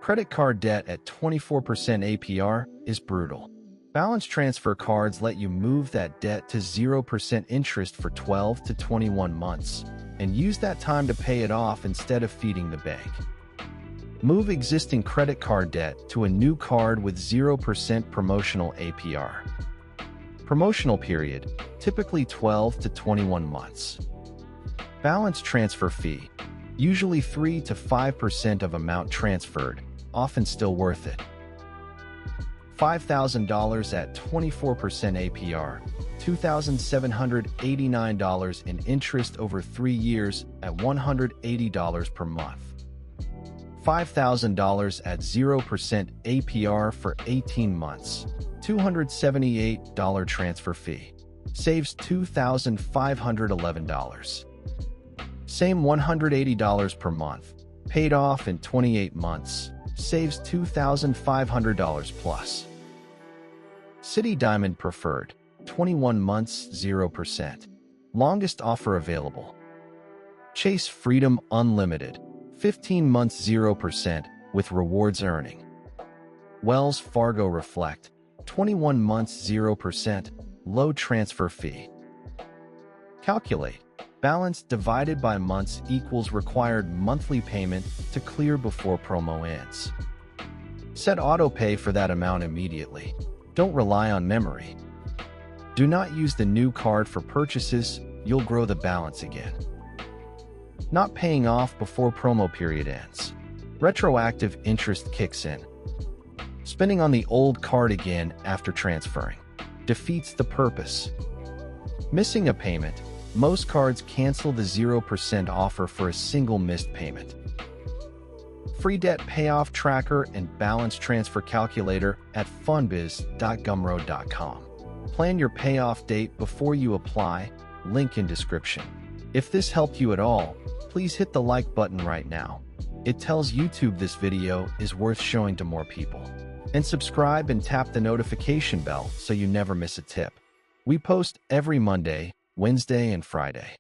Credit card debt at 24% APR is brutal. Balance transfer cards let you move that debt to 0% interest for 12 to 21 months and use that time to pay it off instead of feeding the bank. Move existing credit card debt to a new card with 0% promotional APR. Promotional period, typically 12 to 21 months. Balance transfer fee, usually 3 to 5% of amount transferred, often still worth it. $5,000 at 24% APR, $2,789 in interest over 3 years at $180 per month. $5,000 at 0% APR for 18 months, $278 transfer fee. Saves $2,511. Same $180 per month, paid off in 28 months, saves $2,500 plus. City Diamond Preferred, 21 months 0%. Longest offer available. Chase Freedom Unlimited, 15 months 0% with rewards earning. Wells Fargo Reflect, 21 months 0%, low transfer fee. Calculate. Balance divided by months equals required monthly payment to clear before promo ends. Set autopay for that amount immediately. Don't rely on memory. Do not use the new card for purchases, you'll grow the balance again. Not paying off before promo period ends. Retroactive interest kicks in. Spending on the old card again after transferring defeats the purpose. Missing a payment. Most cards cancel the 0% offer for a single missed payment. Free debt payoff tracker and balance transfer calculator at funbiz.gumroad.com. Plan your payoff date before you apply, link in description. If this helped you at all, please hit the like button right now. It tells YouTube this video is worth showing to more people. And subscribe and tap the notification bell so you never miss a tip. We post every Monday, Wednesday, and Friday.